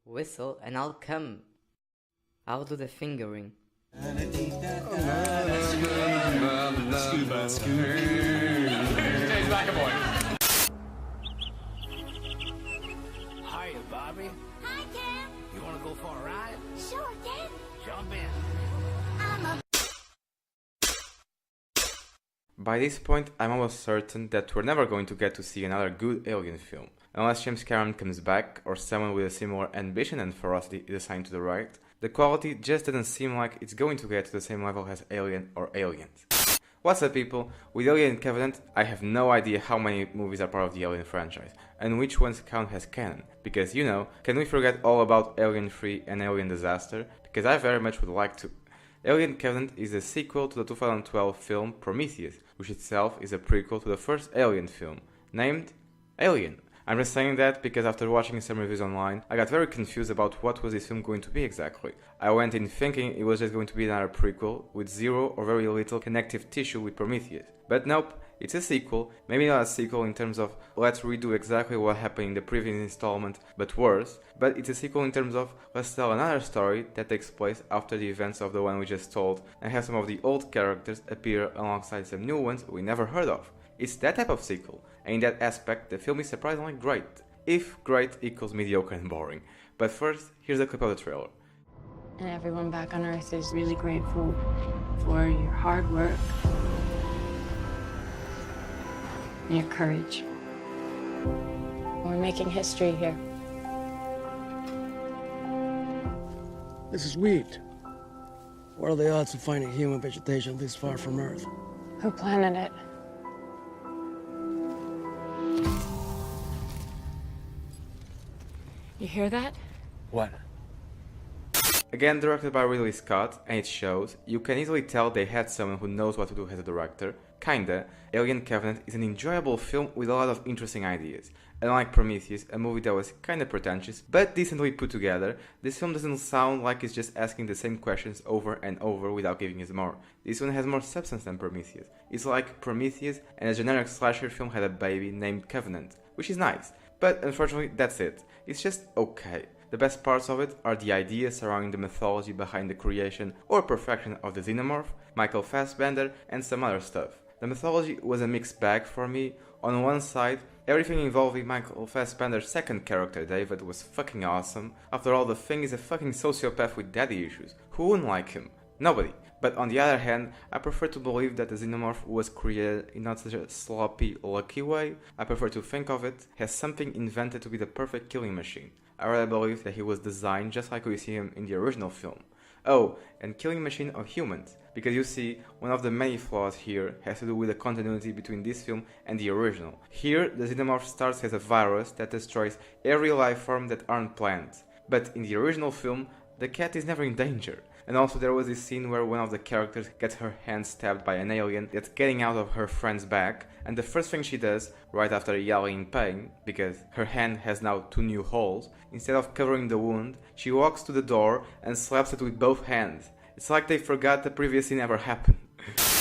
Whistle and I'll come. I'll do the fingering. Hiya, Bobby. Hi, Ken. You want to go for a ride? Sure, Ken. Jump in. By this point, I'm almost certain that we're never going to get to see another good Alien film. Unless James Cameron comes back, or someone with a similar ambition and ferocity is assigned to direct, the quality just doesn't seem like it's going to get to the same level as Alien or Aliens. What's up, people? With Alien Covenant, I have no idea how many movies are part of the Alien franchise, and which ones count as canon, because can we forget all about Alien 3 and Alien Disaster? Because I very much would like to. Alien Covenant is a sequel to the 2012 film Prometheus, which itself is a prequel to the first Alien film, named Alien. I'm just saying that because after watching some reviews online, I got very confused about what was this film going to be exactly. I went in thinking it was just going to be another prequel with zero or very little connective tissue with Prometheus. But nope, it's a sequel, maybe not a sequel in terms of let's redo exactly what happened in the previous installment, but worse, but it's a sequel in terms of let's tell another story that takes place after the events of the one we just told and have some of the old characters appear alongside some new ones we never heard of. It's that type of sequel, and in that aspect the film is surprisingly great, if great equals mediocre and boring. But first, here's a clip of the trailer. And everyone back on Earth is really grateful for your hard work and your courage. We're making history here. This is wheat. What are the odds of finding human vegetation this far from Earth? Who planted it? You hear that? What? Again directed by Ridley Scott, and it shows, you can easily tell they had someone who knows what to do as a director. Kinda, Alien Covenant is an enjoyable film with a lot of interesting ideas. Unlike Prometheus, a movie that was kinda pretentious, but decently put together, this film doesn't sound like it's just asking the same questions over and over without giving us more. This one has more substance than Prometheus. It's like Prometheus and a generic slasher film had a baby named Covenant, which is nice, but unfortunately that's it. It's just okay. The best parts of it are the ideas surrounding the mythology behind the creation or perfection of the xenomorph, Michael Fassbender, and some other stuff. The mythology was a mixed bag for me. On one side, everything involving Michael Fassbender's second character, David, was fucking awesome. After all, the Thing is a fucking sociopath with daddy issues. Who wouldn't like him? Nobody. But on the other hand, I prefer to believe that the xenomorph was created in not such a sloppy, lucky way. I prefer to think of it as something invented to be the perfect killing machine. I rather believe that he was designed just like we see him in the original film. Oh, and killing machine of humans, because you see, one of the many flaws here has to do with the continuity between this film and the original. Here, the xenomorph starts as a virus that destroys every life form that aren't plants. But in the original film, the cat is never in danger. And also there was this scene where one of the characters gets her hand stabbed by an alien that's getting out of her friend's back, and the first thing she does, right after yelling in pain, because her hand has now 2 new holes, instead of covering the wound, she walks to the door and slaps it with both hands. It's like they forgot the previous scene ever happened.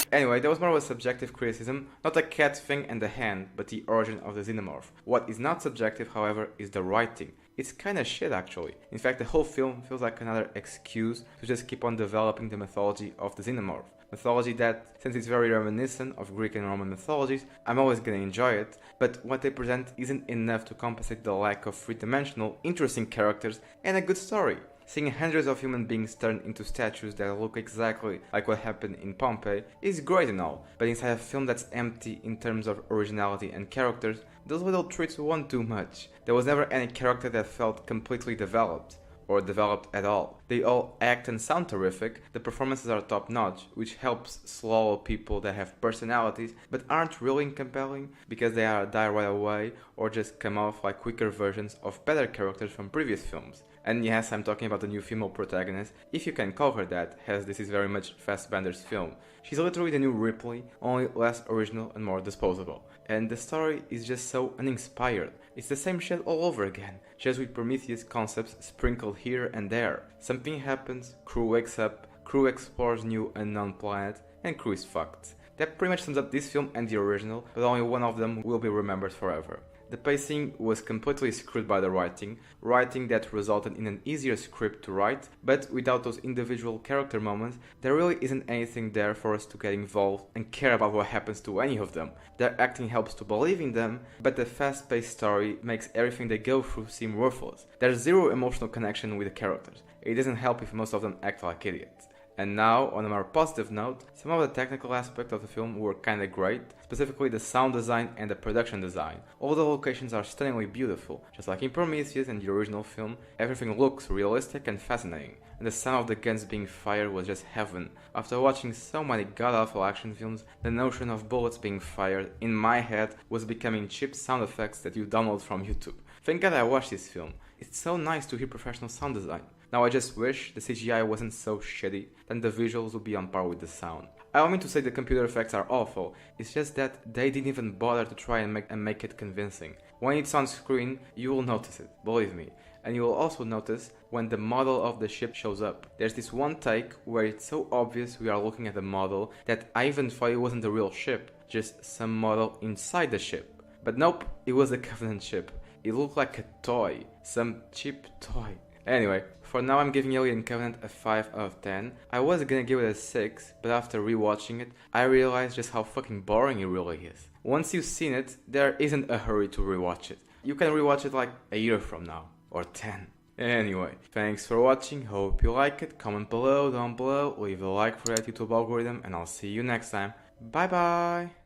Anyway, that was more of a subjective criticism, not the cat thing and the hand, but the origin of the xenomorph. What is not subjective, however, is the writing. It's kinda shit actually. In fact, the whole film feels like another excuse to just keep on developing the mythology of the xenomorph. Mythology that, since it's very reminiscent of Greek and Roman mythologies, I'm always gonna enjoy it, but what they present isn't enough to compensate the lack of three-dimensional, interesting characters and a good story. Seeing hundreds of human beings turned into statues that look exactly like what happened in Pompeii is great and all, but inside a film that's empty in terms of originality and characters, those little treats won't do much. There was never any character that felt completely developed, or developed at all. They all act and sound terrific, the performances are top notch, which helps swallow people that have personalities but aren't really compelling because they are die right away or just come off like quicker versions of better characters from previous films. And yes, I'm talking about the new female protagonist, if you can call her that, as this is very much Fassbender's film. She's literally the new Ripley, only less original and more disposable. And the story is just so uninspired. It's the same shit all over again, just with Prometheus concepts sprinkled here and there. Something happens, crew wakes up, crew explores new unknown planet, and crew is fucked. That pretty much sums up this film and the original, but only one of them will be remembered forever. The pacing was completely screwed by the writing that resulted in an easier script to write, but without those individual character moments, there really isn't anything there for us to get involved and care about what happens to any of them. Their acting helps to believe in them, but the fast-paced story makes everything they go through seem worthless. There's zero emotional connection with the characters. It doesn't help if most of them act like idiots. And now, on a more positive note, some of the technical aspects of the film were kinda great, specifically the sound design and the production design. All the locations are stunningly beautiful. Just like in Prometheus and the original film, everything looks realistic and fascinating, and the sound of the guns being fired was just heaven. After watching so many god-awful action films, the notion of bullets being fired in my head was becoming cheap sound effects that you download from YouTube. Thank God I watched this film. It's so nice to hear professional sound design. Now I just wish the CGI wasn't so shitty, then the visuals would be on par with the sound. I don't mean to say the computer effects are awful, it's just that they didn't even bother to try and make it convincing. When it's on screen, you will notice it, believe me. And you will also notice when the model of the ship shows up. There's this one take where it's so obvious we are looking at the model that I even thought it wasn't the real ship, just some model inside the ship. But nope, it was the Covenant ship. It looked like a toy, some cheap toy. Anyway, for now I'm giving Alien Covenant a 5 out of 10. I was gonna give it a 6, but after rewatching it, I realized just how fucking boring it really is. Once you've seen it, there isn't a hurry to rewatch it. You can rewatch it like a year from now, or 10. Anyway, thanks for watching, hope you like it, comment below, down below, leave a like for that YouTube algorithm, and I'll see you next time. Bye bye!